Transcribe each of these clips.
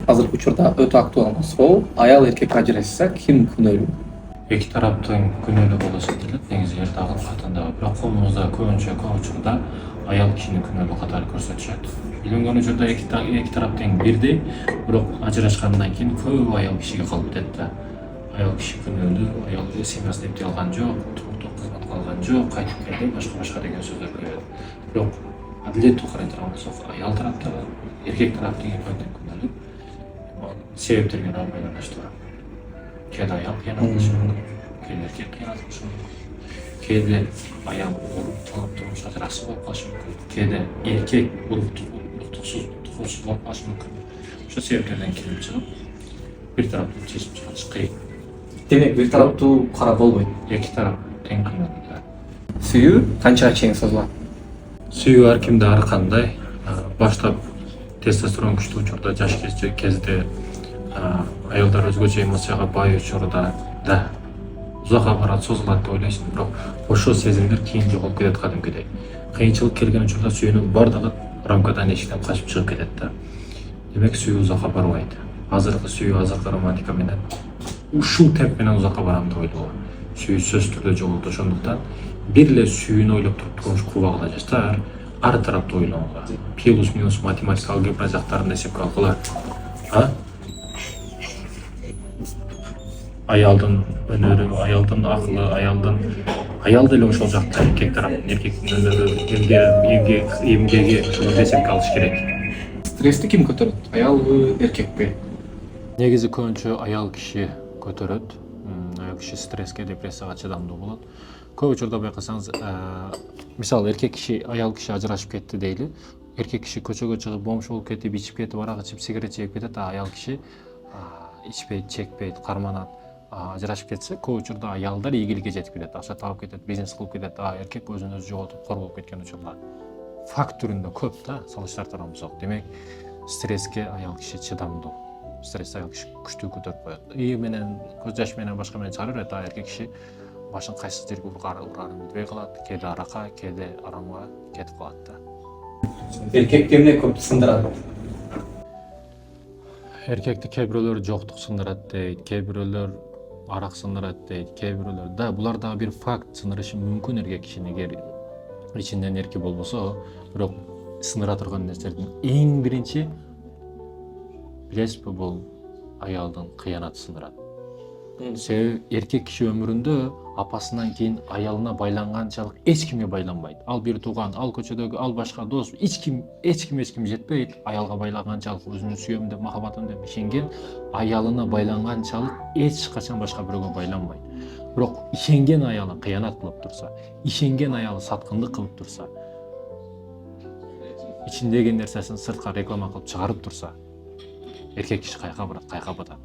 азыркы учурда өтө актуалдуу суроо. Аял эркек ажырашса ким күнөөлүү? Эки тараптын күнөөлүү болушу делет негизи эр дагы катын дагы. Бирок колумузда көп учурда аял кишини күнөөлүү катары көрсөтүшөт. Үйленген учурда эки тарап тең бирдей, бирок ажырашкандан кийин көп аял кишиге калып кетет да. Аял киши күнөөлүү, аял семьясын эптей алган жок, туруктук кызмат кылган жок, кайтып келди, башка деген сөздөр келет. Бирок адилеттүү карай турган болсок, аял тарапта, эркек тарап деген күнөөлүү. Себептерге да байланыштуу. Кээде аял кыянатташы мүмкүн, кээде эркек кыянатташы мүмкүн, кээде аял уруп турмуш ажырашуу болуп калышы мүмкүн, кээде эркек уруктуксуз болуп калышы мүмкүн. Ошол себептерден келип чыгып, бир тараптуу чечим чыгарыш кыйын. Демек бир тараптуу карап болбойт. Эки тарап тең күнөөлүү. Сүйүү канчага чейин созулат? Сүйүү ар кимде ар кандай. Баштап тестостерон күчтүү учурда, жаш кезде аялдар өзгөчө эмоцияга бай учурда да узакка барат, созулат деп ойлойсуң, бирок ошол сезимдер кийин жоголуп кетет кадимкидей. Кыйынчылык келген учурда сүйүүнүн бардыгы рамкадан эшиктен качып чыгып кетет да. Демек сүйүү узакка барбайт. Азыркы сүйүү, азыркы романтика менен ушул темп менен узакка барам деп ойлогом. Сүйүү сөзсүз түрдө жоголот. Ошондуктан бир эле сүйүүнү ойлоп туруп турмуш курбагыла жаштар ар тараптуу ойлонго. Плюс минус математика, алгебра жактарын эсепке алгыла. Аялдын өнөрү, аялдын акылы, аял деле ошол жакта, эркек тарап, эркектин өнөрү, эмгеги ушуну эсепке алыш керек. Стрессти ким көтөрөт? Аялбы, эркекпи? Негизи көбүнчө аял киши көтөрөт. Аял киши стресске, депрессияга чыдамдуу болот. Көп учурда байкасаңыз, мисалы эркек киши, аял киши ажырашып кетти дейли. Эркек киши көчөгө чыгып бомж болуп кетип, ичип кетип, арак ичип, сигарет чегип кетет, аял киши ичпейт, чекпейт, карманат. Ажырашып кетсе, көп учурда аялдар ийгиликке жетип кетет, акча таап кетет, бизнес кылып кетет, эркек өзүн өзү жоготуп коргоп кеткен учурлар факт түрүндө көп да, салыштырган болсок. Демек, стресске аял киши чыдамдуу. Стресс аял киши күчтүү көтөрүп коет. Ии менен, көз жаш менен, башка менен чыгарып берет, эркек киши башын кайсы жерге урарын билбей калат, кээде аракка, кээде арамга кетип калат да. Эркекти эмне көп сындырат? Эркекти кээ бирөөлөр жоктук сындырат дейт, кээ бирөөлөр арак сындырат дейт, кээ бирөөлөр да, булар дагы бир факт, сындырышы мүмкүн эркек кишини, эгер ичинден эрки болбосо. Бирок сындыра турган нерселердин эң биринчи, билесизби, бул аялдын кыянаты сындырат. Себеби эркек киши өмүрүндө апасынан кийин аялына байланганчалык эч кимге байланбайт. Ал бир тууган, ал көчөдөгү, ал башка дос, эч ким жетпейт. Аялга байлаганчалык, өзүн сүйөм деп, махаббатым деп ишенген, аялына байланганчалык эч качан башка бирөөгө байланбайт. Бирок ишенген аялы кыянат кылып турса, ишенген аялы саткындык кылып турса, ичиндеги нерсесин сыртка реклама кылып чыгарып турса, эркек киши кайка барат, кайка батат.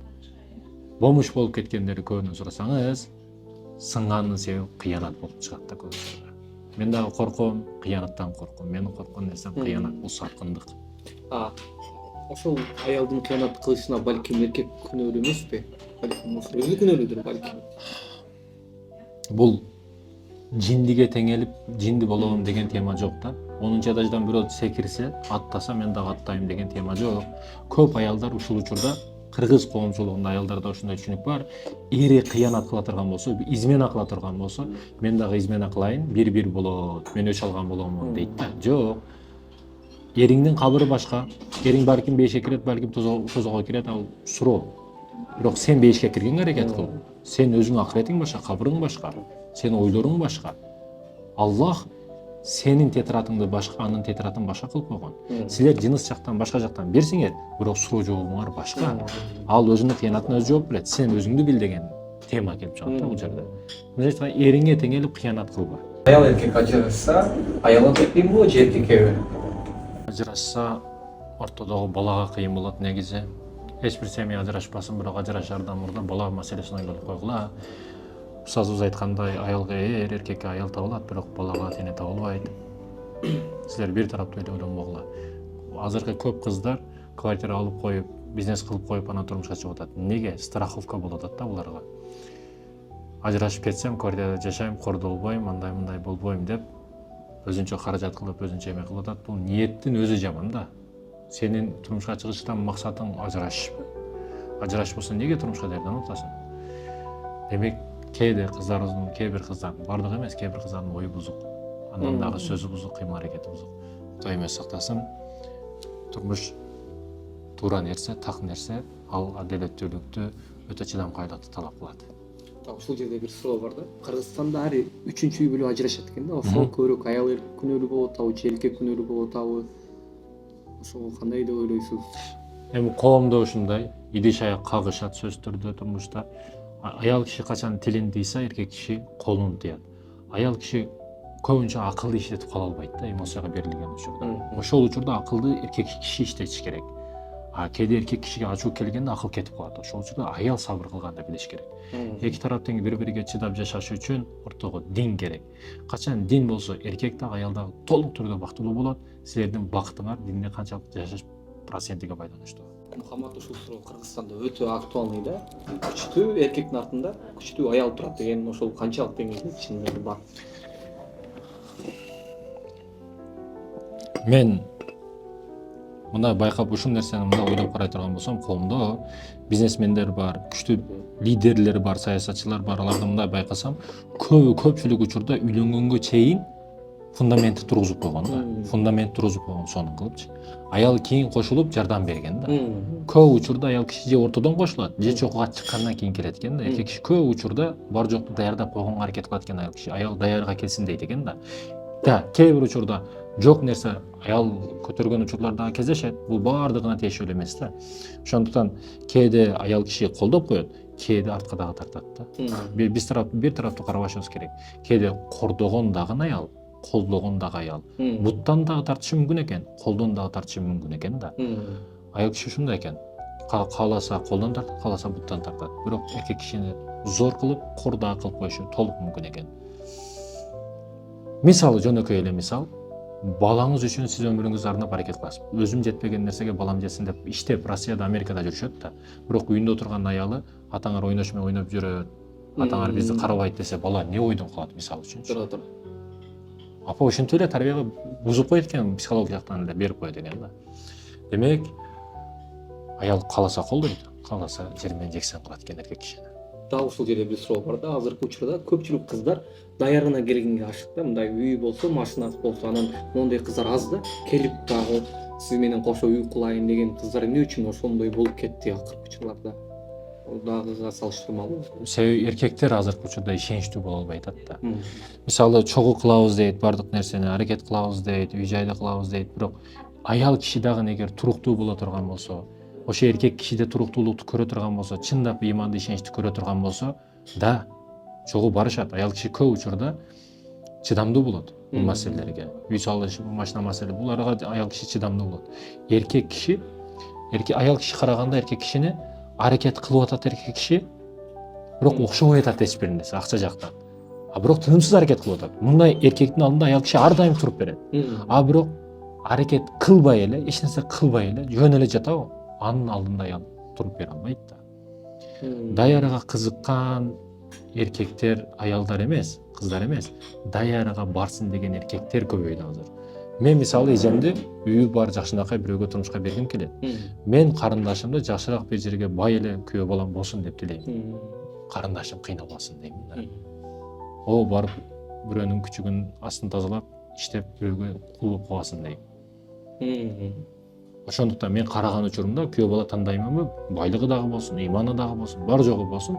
Бомуш болуп кеткендери көбүнөн сурасаңыз, сынганын себеби кыянат болуп чыгат да көбүнчө. Мен дагы корком, кыянаттан корком. Менин корккон нерсем кыянат, бул саткындык. Ошол аялдын кыянат кылышына балким эркек күнөөлүү эмеспи? Балким өзү күнөөлүүдүр балким. Бул жиндиге теңелип, жинди болом деген тема жок да. 10-этаждан бирөө секирсе, аттаса мен дагы аттайм деген тема жок. Көп аялдар ушул учурда, кыргыз коомчулугунда аялдарда ошондой түшүнүк бар. Эри кыянат кыла турган болсо, измена кыла турган болсо, мен дагы измена кылайын, бир болот, мен өч алган боломун дейт да. Жок. Эриңдин кабыры башка. Эриң балким бейишке кирет, балким тозого кирет, ал суроо. Бирок сен бейишке киргенге аракет кыл. Сен өзүң акыретиң башка, кабырың башка, сенин ойлоруң башка. Аллах сенин тетиратыңды башка, анын тетиратын башка кылып койгон. Силер жыныс жактан, башка жактан берсиңер, бирок суроо жообуңар башка. Ал өзүнүн кыянатына өзү жооп берет. Сен өзүңдү бил деген тема келип чыгат да бул жерде. Мындайча эриңе теңелип кыянат кылба. Аял эркек ажырашса, аялга кыйын болот же эркекке? Ажырашса, ортодогу балага кыйын болот негизи. Эч бир семья ажырашпасын, бирок ажырашаардан мурда бала маселесин ойлонуп койгула. Устазыбыз айткандай, аялга эркекке аял табылат, бирок балага ата эне табылбайт. Силер бир тараптуу эле ойлонбогула. Азыркы көп кыздар квартира алып коюп, бизнес кылып коюп, анан турмушка чыгып атат. Неге? Страховка болуп атат да буларга. Ажырашып кетсем, квартирада жашайм, кордолбойм, андай болбойм деп өзүнчө каражат кылып, өзүнчө эме кылып атат. Бул ниеттин өзү жаман да. Сенин турмушка чыгыштан максатың ажыраш болсо эмнеге турмушка даярданып атасың? Демек кээде кыздарыбыздын, кээ бир кыздардын, бардыгы эмес, кээ бир кыздардын ою бузук, андан дагы сөзү бузук, кыймыл аракети бузук. Кудай эмес сактасын. Турмуш туура нерсе, так нерсе, ал адилеттүүлүктү өтө чыдамкайлыкты талап кылат. Ушул жерде бир суроо бар да. Кыргызстанда ар 3-үчү үй бүлө ажырашат экен да. Ошол көбүрөөк аял күнөөлүү болуп атабы, же эркек күнөөлүү болуп атабы? Ошол кандай деп ойлойсуз? Эми коомдо ушундай идиш аяк кагышат сөз түрдө турмушта. Аял киши качан тилин тийсе, эркек киши колун тыят. Аял киши көбүнчө акылды иштетип кала албайт да, эмоцияга берилген учурда. Ошол учурда акылды эркек киши иштетиш керек. Кээде эркек кишиге ачуу келгенде акыл кетип калат. Ошол учурда аял сабыр кылганды билиш керек. Эки тарап тең бири-бириге чыдап жашаш үчүн ортого дин керек. Качан дин болсо, эркек дагы аял дагы толук түрдө бактылуу болот. Силердин бактыңар динде канчалык жашаш процентиге байланыштуу. Мухаммад ушул суроо Кыргызстанда өтө актуалный да. Күчтүү эркектин артында күчтүү аял турат деген ошол канчалык деңгээлде чындыгы бар? Мен мына байкап ушул нерсени мына ойлоп карай турган болсом, коомдо бизнесмендер бар, күчтүү лидерлер бар, саясатчылар бар. Аларды мындай байкасам, көпчүлүк учурда үйлөнгөнгө чейин фундаментти тургузуп койгон да. Фундамент тургузуп койгон сонун кылыпчы. Аял кийин кошулуп жардам берген да. Көп учурда аял киши же ортодон кошулат, же чокуга чыккандан кийин келет экен да. Эркек киши көп учурда бар жокту даярдап койгонго аракет кылат экен аял киши. Аял даярга келсин дейт экен да. Да, кээ бир учурда жок нерсе аял көтөргөн учурлар дагы кездешет. Бул баардыгына тиешелүү эмес да. Ошондуктан кээде аял киши колдоп коет, кээде артка дагы тартат да. Бир тараптуу карабашыбыз керек. Кээде кордогон дагы аял, колдогон дагы аял. Буттан дагы тартышы мүмкүн экен, колдон дагы тартышы мүмкүн экен да. Аял киши ушундай экен. Кааласа колдон тартат, кааласа буттан тартат. Бирок эркек кишини зор кылып, кор дагы кылып коюшу толук мүмкүн экен. Мисалы, жөнөкөй эле мисал, балаңыз үчүн сиз өмүрүңүздү арнап аракет кыласыз. Өзүм жетпеген нерсеге балам жетсин деп иштеп, Россияда, Америкада жүрүшөт да. Бирок үйүндө отурган аялы атаңар ойнош менен ойноп жүрөт. Атаңар бизди карабайт десе, бала не ойдон калат мисалы үчүн. Тура. Апа ошентип эле тарбияга бузуп коет экен, психология жактан эле берип коет экен да. Демек, аял кааласа колдойт, кааласа жер менен жексен кылат экен эркек кишини. Дагы ушул жерде бир суроо бар да. Азыркы учурда көпчүлүк кыздар даярына келгенге ашык да. Мындай үй болсо, машинасы болсо, анан моундай кыздар аз да. Келип дагы сиз менен кошо үй кылайын деген кыздар эмне үчүн ошондой болуп кетти акыркы учурларда? Ал дагы салыштырмалуу. Себеби эркектер азыркы учурда ишеничтүү боло албай атат да. Мисалы, чогуу кылабыз дейт, бардык нерсени аракет кылабыз дейт, үй жайда кылабыз дейт, бирок аял киши дагы эгер туруктуу боло турган болсо, ошо эркек кишиде туруктуулукту көрө турган болсо, чындап ыйманды ишеничти көрө турган болсо, да, чогуу барышат. Аял киши көп учурда чыдамдуу болот бул маселелерге. Үй салыш, машина маселе, буларга аял киши чыдамдуу болот. Эркек киши, аял киши караганда эркек кишини аракет кылып атат эркек киши, бирок окшобой атат эч бир нерсе акча жактан. Бирок тынымсыз аракет кылып атат. Мындай эркектин алдында аял киши ар дайым туруп берет. Бирок аракет кылбай эле, эч нерсе кылбай эле, жөн эле жатабы? Анын алдында аял туруп бере албайт да. Даярга кызыккан эркектер аялдар эмес, кыздар эмес, даярга барсын деген эркектер көбөйдү азыр. Мен мисалы эжемди үйү бар жакшынакай бирөөгө турмушка бергим келет. Мен карындашымды жакшыраак бир жерге бай эле күйөө балам болсун деп тилейм. Карындашым кыйналбасын дейм да. О барып бирөөнүн күчүгүн астын тазалап, иштеп бирөөгө кул болуп калбасын дейм. Ошондуктан мен караган учурумда күйөө бала тандаймынбы, байлыгы дагы болсун, ыйманы дагы болсун, бар жогу болсун,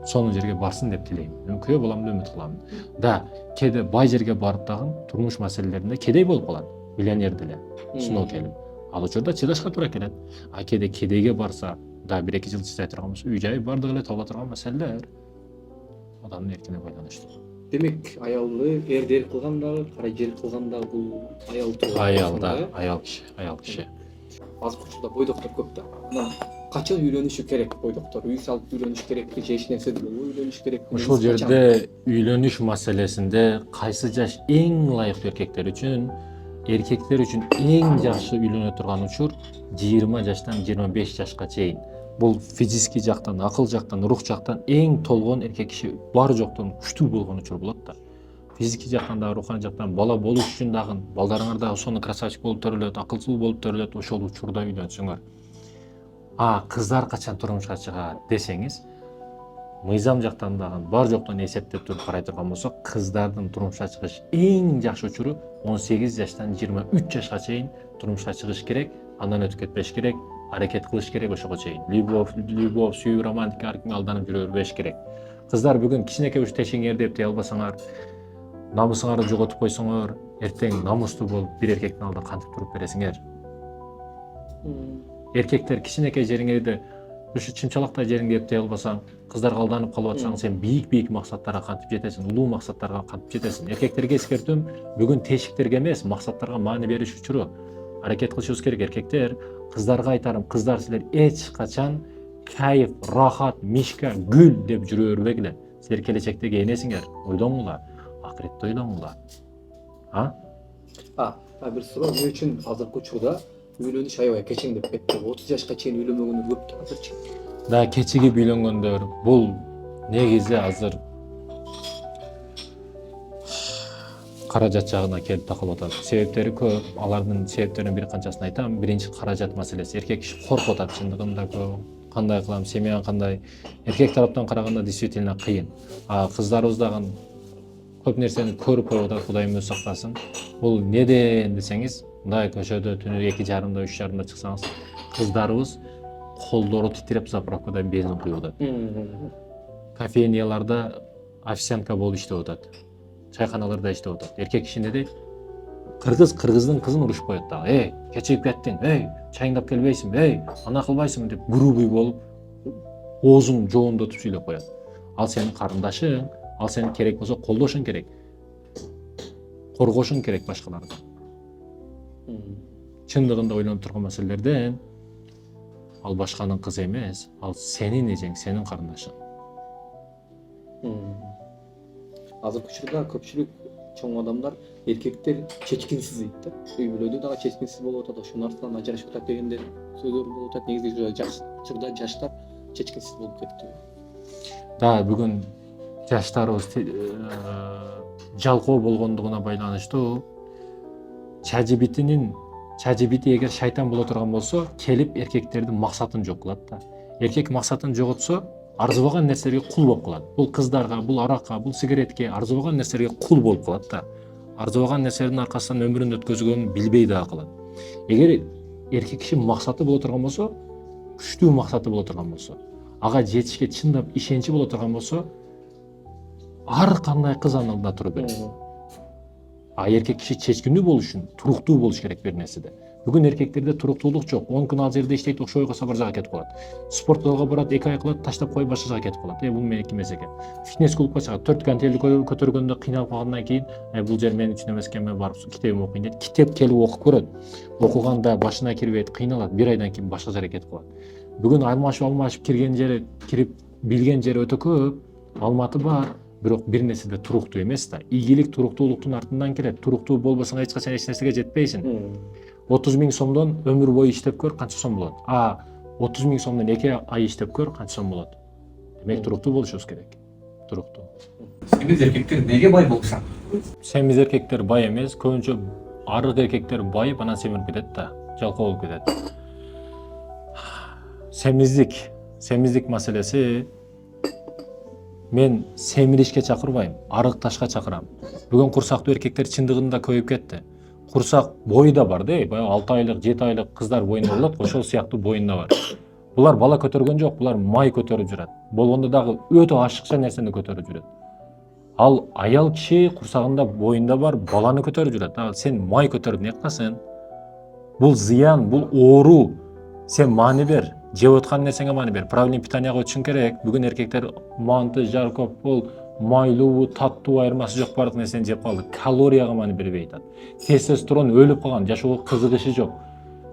сонун жерге барсын деп тилейм. Мен күйөө баламды үмүт кылам. Да, кээде бай жерге барып дагы турмуш маселелеринде кедей болуп калат. Миллионер деле сыноо келип. Ал учурда чыдашка туура келет. Кээде кедейге барса, да 1-2 жыл чыдай турган болсо, үй жай бардыгы эле табыла турган маселелер. Адамдын эркине байланыштуу. Демек, аялды эрдер кылган дагы, кара жер кылган дагы бул аял турган. Аял киши. Азыркы учурда бойдоктор көп да. Мына качан үйлөнүшү керек бойдоктор? Үй салып үйлөнүш керекпи, же эч нерсе болбой үйлөнүш керекпи? Ошол жерде үйлөнүш маселесинде кайсы жаш эң ылайыктуу эркектер үчүн эң жакшы үйлөнө турган учур 20 жаштан 25 жашка чейин. Бул физический жактан, акыл жактан, рух жактан эң толгон эркек киши бар жоктон күчтүү болгон учур болот да. физики жактан дагы руханий жактан бала болуш үчүн дагы балдарыңар дагы ошондой красавчик болуп төрөлөт, акылсыз болуп төрөлөт, ошол учурда үйлөнсөңөр. Кыздар качан турмушка чыгат десеңиз, мыйзам жактан дагы бар жоктон эсептеп туруп карай турган болсок, кыздардын турмушка чыгыш эң жакшы учуру 18 жаштан 23 жашка чейин турмушка чыгыш керек, андан өтүп кетпеш керек, аракет кылыш керек ошого чейин. Любовь, сүйүү, романтика ар кимге алданып жүрө бербеш керек. Кыздар бүгүн кичинекей уч тешиңерди эптей албасаңар, намысыңарды жоготуп койсоңор, эртең намыстуу болуп бир эркектин алдында кантип туруп бересиңер? Эркектер кичинекей жериңерди, ушу чымчалактай жериңди эптей албасаң, кыздарга алданып калып атсаң, сен бийик максаттарга кантип жетесиң, улуу максаттарга кантип жетесиң? Эркектерге эскертүүм, бүгүн тешиктерге эмес, максаттарга маани бериш учуру. Аракет кылышыбыз керек. Эркектер, кыздарга айтарым, кыздар силер эч качан кайф, рахат, мишка, гүл деп жүрө бербегиле. Силер келечектеги энесиңер, ойлоңулар, акыретте ойлоңулар. Бир суроо, эмне үчүн азыркы учурда үйлөнүш аябай кечеңдеп кетти? 30 жашка чейин үйлөнбөгөндөр көп азырчы. Да кечигип үйлөнгөндөр бул негизи азыр каражат жагына келип такылып атат. Себептери көп. Алардын себептеринин бир канчасын айтам. Биринчи каражат маселеси. Эркек киши коркуп атат чындыгында көп. Кандай кылам, семьяң кандай? Эркек тараптан караганда действительно кыйын. Кыздарыбыз дагы көп нерсени көрүп коюп атат, Кудайым өзү сактасын. Бул неден десеңиз, мындай көчөдө түнү 2:30, 3:30 чыксаңыз, кыздарыбыз колдору титиреп заправкада бензин куюп атат. Кофейнияларда официантка болуп иштеп атат. Чайканаларда иштеп атат. Эркек киши не дейт? Кыргыздын кызын урушуп коет дагы. Кечигип кеттиң, чайыңдап келбейсиңби, ана кылбайсыңбы деп грубый болуп, оозун жоондотуп сүйлөп коет. Ал сенин карындашың, ал сени керек болсо колдошуң керек. Коргошуң керек башкаларды. Чындыгында ойлонуп турган маселелерден ал башканын кызы эмес, ал сенин эжең, сенин карындашың. Азыркы учурда көпчүлүк чоң адамдар эркектер чечкинсиз дейт да. Үй бүлөдө дагы чечкинсиз болуп атат, ошонун артынан ажырашып атат дегендер сөздөр болуп атат. Негизи жаш учурда жаштар чечкинсиз болуп кетти. Да, бүгүн жаштарыбыз жалкоо болгондугуна байланыштуу ChatGPT эгер шайтан боло турган болсо, келип эркектердин максатын жок кылат да. Эркек максатын жоготсо, арзыбаган нерселерге кул болуп калат. Бул кыздарга, бул аракка, бул сигаретке, арзыбаган нерселерге кул болуп калат да. Арзыбаган нерселердин аркасынан өмүрүн өткөзгөнүн билбей дагы калат. Эгер эркек киши максаты боло турган болсо, күчтүү максаты боло турган болсо, ага жетишке чындап ишеничи боло турган болсо, ар кандай кыз анын алдында туруп берет. Эркек киши чечкиндүү болуш үчүн туруктуу болуш керек бир нерседе. Бүгүн эркектерде туруктуулук жок. 10 күн ал жерде иштейт, окшой койсо бир жака кетип калат. Спорт залга барат, 2 ай кылат, таштап коюп башка жака кетип калат. Бул меники эмес экен. Фитнес клубка чыгат, 4 гантели көтөргөндө кыйналып калгандан кийин, бул жер менин үчүн эмес экен, мен барып китебимди окуйм дейт. Китеп келип окуп көрөт. Окуганда башына кирбейт, кыйналат, 1 айдан кийин башка жерге кетип калат. Бүгүн алмашып кирген жери, кирип билген жери өтө көп. Алматы бар. Бирок бир нерседе туруктуу эмес да. Ийгилик туруктуулуктун артынан келет. Туруктуу болбосоң эч качан эч нерсеге жетпейсиң. 30 000 сомдон өмүр бою иштеп көр, канча сом болот? 30 000 сомдон 2 ай иштеп көр, канча сом болот? Демек туруктуу болушубуз керек. Туруктуу. Семиз эркектер неге бай болсаң? Семиз эркектер бай эмес, көбүнчө арык эркектер байып, анан семирип кетет да, жалкоо болуп кетет. Семиздик маселеси. Мен семиришке чакырбайм, арыкташка чакырам. Бүгүн курсактуу эркектер чындыгында көбөйүп кетти. Курсак бою да бар да, баягы 6 айлык, 7 айлык кыздар боюнда болот, ошол сыяктуу боюнда бар. Булар бала көтөргөн жок, булар май көтөрүп жүрөт. Болгондо дагы өтө ашыкча нерсени көтөрүп жүрөт. Ал аял киши курсагында боюнда бар баланы көтөрүп жүрөт. Сен май көтөрүп не кыласың? Бул зыян, бул оору. Сен маани бер. Жеп аткан нерсеңе маани бер. Правильный питанияга өтүшүң керек. Бүгүн эркектер манты, жаркоп, бул майлуу, таттуу айырмасы жок бардык нерсени жеп калды. Калорияга маани бербей атат. Тестостерон өлүп калган, жашоого кызыгышы жок.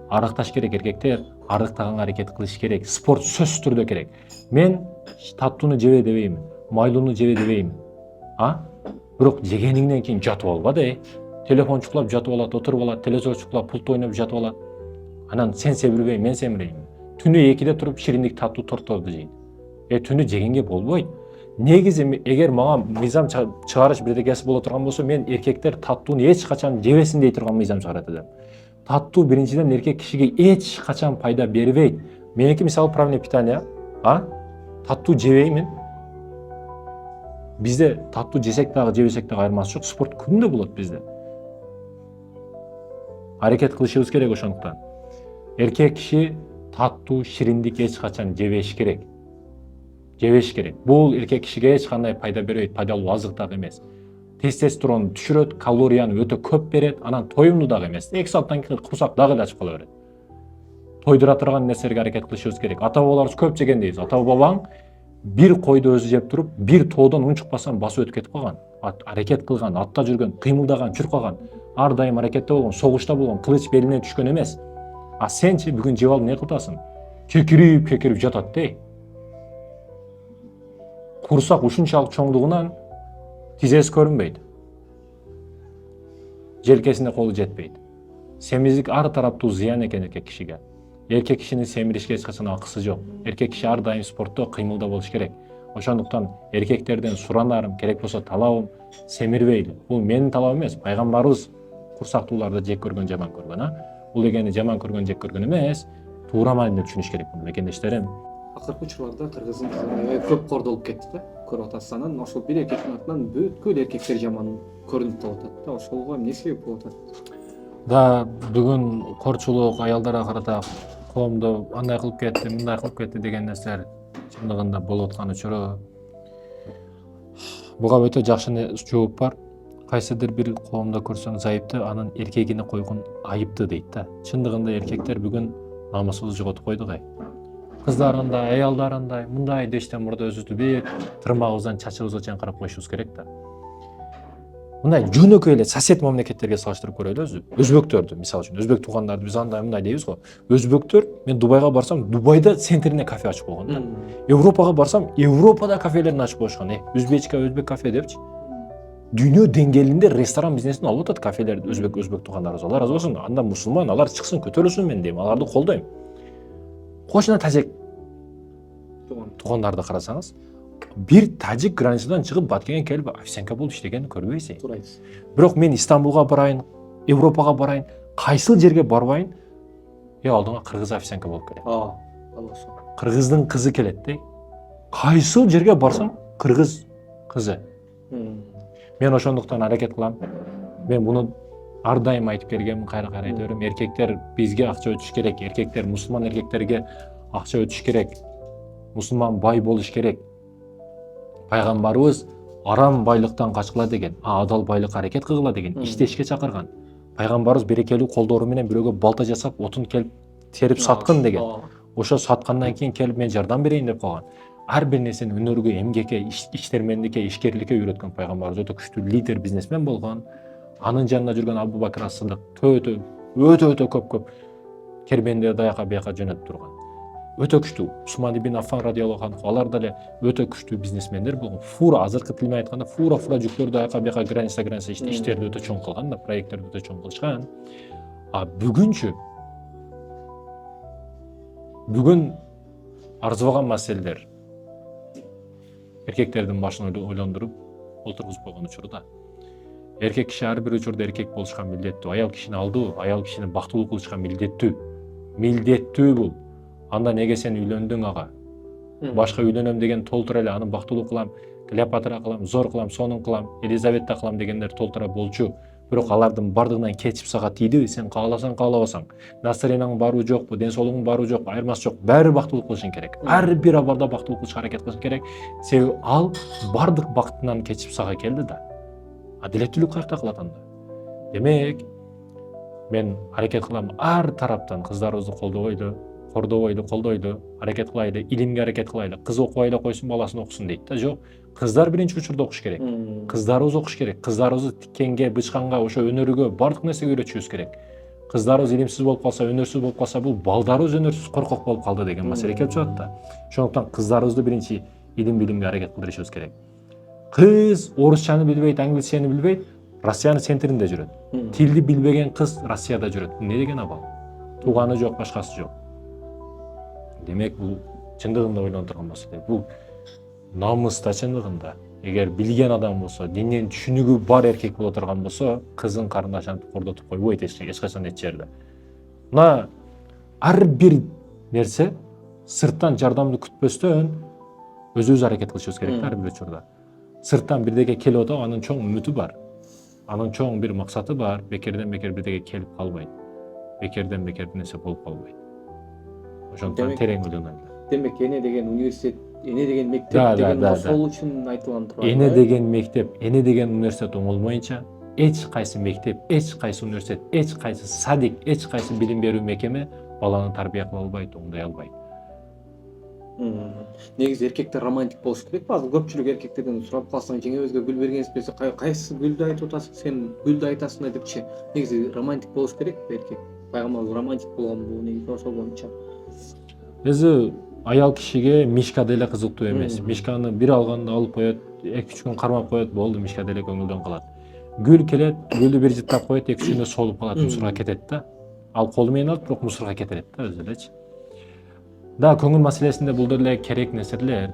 Арыкташ керек эркектер, арыктаганга аракет кылыш керек. Спорт сөзсүз түрдө керек. Мен таттууну жебе дебеймин, майлууну жебе дебеймин. Бирок жегениңден кийин жатып алба да. Телефон чукулап жатып алат, отуруп алат, телевизор чукулап, пульт ойноп жатып алат. Анан сен себирбей, мен семирейм. Түнү 2-де туруп шириндик таттуу тортторду жейт. Түнү жегенге болбойт. негизи эгер мага мыйзам чыгарыш бирдекеси боло турган болсо мен эркектер таттууну эч качан жебесин дей турган мыйзам чыгарат элем. Таттуу биринчиден эркек кишиге эч качан пайда бербейт. Меники мисалы правильное питание, таттуу жебеймин. Бизде таттуу жесек дагы жебесек дагы айырмасы жок. Спорт күндө болот бизде. Аракет кылышыбыз керек ошондуктан. Эркек киши таттуу, шириндик эч качан жебеш керек. Жебеш керек. Бул эркек кишиге эч кандай пайда бербейт, пайдалуу азык дагы эмес. Тестостерон түшүрөт, калорияны өтө көп берет, анан тоюмдуу дагы эмес. 2 сааттан кийин курсак дагы эле ачып кала берет. Тойдура турган нерселерге аракет кылышыбыз керек. Ата бабаларыбыз көп жеген дейбиз. Ата бабаң бир койду өзү жеп туруп, бир тоодон үн чыкпастан басып өтүп кетип калган. Аракет кылган, атта жүргөн, кыймылдаган, чуркаган, ар дайым аракетте болгон, согушта болгон, кылыч белине түшкөн эмес. А сенчи бүгүн жеп алып эмне кыласың? Кекирип жатат дей. Курсак ушунчалык чоңдугунан тизеси көрүнбөйт. Желкесинде колу жетпейт. Семиздик ар тараптуу зыян экен эркек кишиге. Эркек кишинин семиришке эч качан акысы жок. Эркек киши ар дайым спортто, кыймылда болуш керек. Ошондуктан эркектерден суранарым, керек болсо талабым семирбейли. Бул менин талабым эмес. Пайгамбарыбыз курсактууларды жек көргөн, жаман көргөн, Бул дегени жаман көргөн, жек көргөн эмес. Туура маанилде түшүнүш керек муну, мекендештерим. Акыркы учурларда кыргыздын кызы көп кордолуп кетти да. Көрүп атасыз, анан ошол бир эркектин атынан бүткүл эркектер жаман көрүнүп калып атат да. Ошого эмне себеп болуп атат? Да, бүгүн корчулук, аялдарга карата коомдо андай кылып кетти, мындай кылып кетти деген нерселер чындыгында болуп аткан учуру. Буга өтө жакшы жооп бар. Кайсыдыр бир коомдо көрсөң зайыпты, анын эркегине койгон айыпты дейт да. Чындыгында эркектер бүгүн намысыбызды жоготуп койдук. Кыздарындай, аялдарындай, мындай дештен мурда өзүбүздү бир тырмагыбыздан чачыбызга чейин карап коюшубуз керек да. Мындай жөнөкөй эле сосед мамлекеттерге салыштырып көрөлү өзү. Өзбектөрдү, мисалы үчүн, өзбек туугандарды биз андай мындай дейбиз го. Өзбектөр, мен Дубайга барсам, Дубайда центрине кафе ачып койгон да. Европага барсам, Европада кафелерин ачып коюшкан. Узбечка, өзбек кафе депчи. Дүйнө деңгээлинде ресторан бизнесин алып атат кафелерди өзбек туугандарыбыз. Алар разы болсун. Анда мусулман, алар чыксын, көтөрүлсүн мен дейм. Аларды колдойм. Кошуна тажик туугандарды карасаңыз, бир тажик границадан чыгып Баткенге келип официантка болуп иштегенин көрбөйсүң. Туура айтасыз. Бирок мен Истанбулга барайын, Европага барайын, кайсыл жерге барбайын, алдыңа кыргыз официантка болуп келет. Кыргыздын кызы келет де. Кайсыл жерге барсам, кыргыз кызы. Мен ошондуктан аракет кылам. Мен муну ар дайым айтып келгенмин, кайра айта берем. Эркектер бизге акча өтүш керек. Эркектер, мусулман эркектерге акча өтүш керек. Мусулман бай болуш керек. Пайгамбарыбыз арам байлыктан качкыла деген, адал байлыкка аракет кылгыла деген, иштешке чакырган. Пайгамбарыбыз берекелүү колдору менен бирөөгө балта жасап, отун келип терип саткын деген. Ошо саткандан кийин келип мен жардам берейин деп койгон. Ар бир нерсени өнөргө, эмгекке, иштермендикке, ишкерликке үйрөткөн пайгамбарыбыз өтө күчтүү лидер, бизнесмен болгон. Анын жанында жүргөн Абу Бакр ас-Сыдык өтө көп кербенде даяка бияка жөнөтүп турган. Өтө күчтүү. Усман ибн Аффан радиаллаху анху, алар деле өтө күчтүү бизнесмендер болгон. Фура, азыркы тил менен айтканда, фура жүктөрдү даяка бияка граница иштерди өтө чоң кылган да, проекттерди өтө чоң кылышкан. Бүгүнчү бүгүн арзыбаган маселелер эркектердин башын ойлондуруп олтургузуп койгон учурда. Эркек киши ар бир учурда эркек болушка милдеттүү, аял кишини алдуу, аял кишини бактылуу кылышка милдеттүү. Милдеттүү бул. Анда неге сен үйлөндүң ага? Башка үйлөнөм деген толтура эле, аны бактылуу кылам, Клеопатра кылам, Зор кылам, сонун кылам, Елизавета кылам дегендер толтура болчу. Бирок алардын бардыгынан кечип сага тийди, сен кааласаң каалабасаң. Настроениң барбы жокпу, ден соолугуң барбы жокпу, айырмасы жок. Баары бактылуу кылышың керек. Ар бир абалда бактылуу кылышка аракет кылышың керек. Себеби ал бардык бактынан кечип сага келди да. Адилеттүүлүк каякта кылат анда? Демек, мен аракет кылам ар тараптан кыздарыбызды колдойлу, аракет кылайлы, илимге аракет кылайлы. Кыз окубай эле койсун, баласын окусун дейт да. Жок, кыздар биринчи учурда окуш керек. Кыздарыбыз окуш керек. Кыздарыбызды тиккенге, бычканга, ошо өнөргө, бардык нерсеге үйрөтүшүбүз керек. Кыздарыбыз илимсиз болуп калса, өнөрсүз болуп калса, бул балдарыбыз өнөрсүз, коркок болуп калды деген маселе келип чыгат да. Ошондуктан кыздарыбызды биринчи илимге аракет кылдырышыбыз керек. Кыз орусчаны билбейт, англисчени билбейт, Россиянын центринде жүрөт. Тилди билбеген кыз Россияда жүрөт. Эмне деген абал? Тууганы жок, башкасы жок. Демек, бул чындыгында ойлонуп турган маселе. Бул намыста чындыгында эгер билген адам болсо, диндин түшүнүгү бар эркек боло турган болсо, кызын карындашын кордотуп койбойт эч качан эч жерде. Мына ар бир нерсе сырттан жардамды күтпөстөн өзүбүз аракет кылышыбыз керек ар бир учурда. Сырттан бирдеге келип атып, анын чоң үмүтү бар. Анын чоң бир максаты бар, бекерден бекер бирдеге келип калбайт. Бекерден бекер нерсе болуп калбайт. Ошондон терең ойлонолду. Демек эне деген университет, эне деген мектеп Да, деген да, ошол үчүн айтылган турат. Эне деген мектеп, эне деген университет оңолмоюнча эч кайсы мектеп, эч кайсы университет, эч кайсы садик, эч кайсы билим берүү мекеме баланы тарбия кыла албайт, оңдой албайт. Негизи эркектер романтик болуш керек. Базы көпчүлүк эркектерден сурап калсаң, жеңебизге гүл бергенсиз десе, кайсы гүлдү айтып атасың, сен гүлдү айтасың депчи. Негизи романтик болуш керек эркек. Пайгамбарыбыз романтик болгонбу, негизи ошол боюнча. Өзү аял кишиге Мишка деле кызыктуу эмес. Мишканы бир алганда алып коет, 2-3 күн кармап коет, болду, Мишка деле көңүлдөн калат. Гүл келет, гүлдү бир жыттап коет, 2-3 күндө солуп калат, мусорго кетет да. Ал колу менен алып, бирок мусорго кетет да өзү элечи. Да, көңүл маселесинде бул деле керек нерселер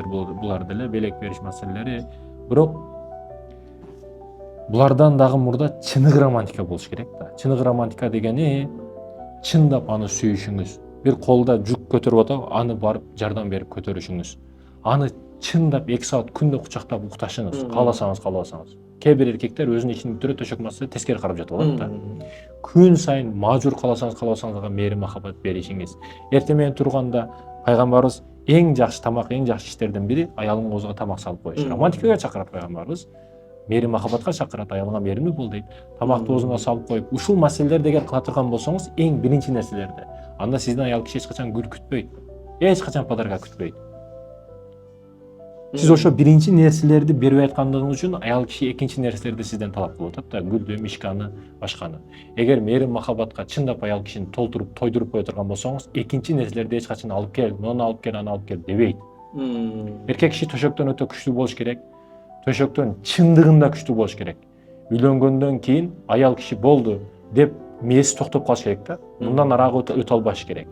булар деле белек бериш маселелери. Бирок булардан дагы мурда чыныгы романтика болуш керек да. Чыныгы романтика дегени чындап аны сүйүшүңүз. Бир колда жүк көтөрүп атып, аны барып жардам берип көтөрүшүңүз. Аны чындап 2 саат күндө кучактап укташыңыз, кааласаңыз. Кээ бир эркектер өзүнүн ишин бүтүрөт, ошол маселе тескери карап жатып алат да. Күн сайын мажур кааласаңыз мээрим махаббат беришиңиз. Эртең менен турганда пайгамбарыбыз эң жакшы тамак, эң жакшы иштердин бири аялыңын оозуна тамак салып коюш. Романтикага чакырат пайгамбарыбыз. Мээрим махаббатка чакырат, аялыңа мээримдүү бол дейт. Тамакты оозуна салып коюп, ушул маселелерди эгер кыла турган болсоңуз, эң биринчи нерселерди. Анда сизден аял киши эч качан гүл күтпөйт. Эч качан подарка күтпөйт. Сиз ошо биринчи нерселерди бербей аткандыгыңыз үчүн аял киши экинчи нерселерди сизден талап кылып атат да, гүлдү, мишканы, башканы. Эгер мээрим махаббатка чындап аял кишини толтуруп, тойдуруп кое турган болсоңуз, экинчи нерселерди эч качан алып кел, муну алып кел, аны алып кел дебейт. Эркек киши төшөктөн өтө күчтүү болуш керек. Төшөктөн чындыгында күчтүү болуш керек. Үйлөнгөндөн кийин аял киши болду деп мээси токтоп калыш керек да. Мындан арагы өтө албаш керек.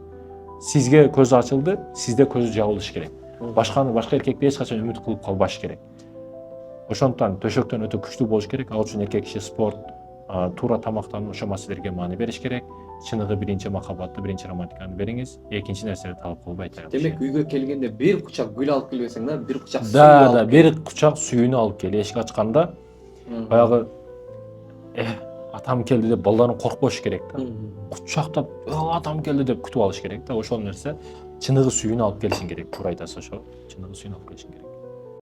Сизге көзү ачылды, сизде көзү жабылыш керек. Башка эркекти эч качан үмүт кылып калбаш керек. Ошондуктан төшөктөн өтө күчтүү болуш керек. Ал үчүн эркек киши спорт, туура тамактануу, ошол маселелерге маани бериш керек. Чыныгы биринчи махаббатты, биринчи романтиканы бериңиз, экинчи нерселерди талап кылбайт. Демек үйгө келгенде бир кучак гүл алып келбесең да, бир кучак сүйүү алып кел. Да, бир кучак сүйүүнү алып кел. Эшик ачканда баягы атам келди деп балдарын коркпош керек да. Кучактап, атам келди деп күтүп алыш керек да. Ошол нерсе чыныгы сүйүүнү алып келишиң керек. Туура айтасыз, ошо чыныгы сүйүүнү алып келишиң керек.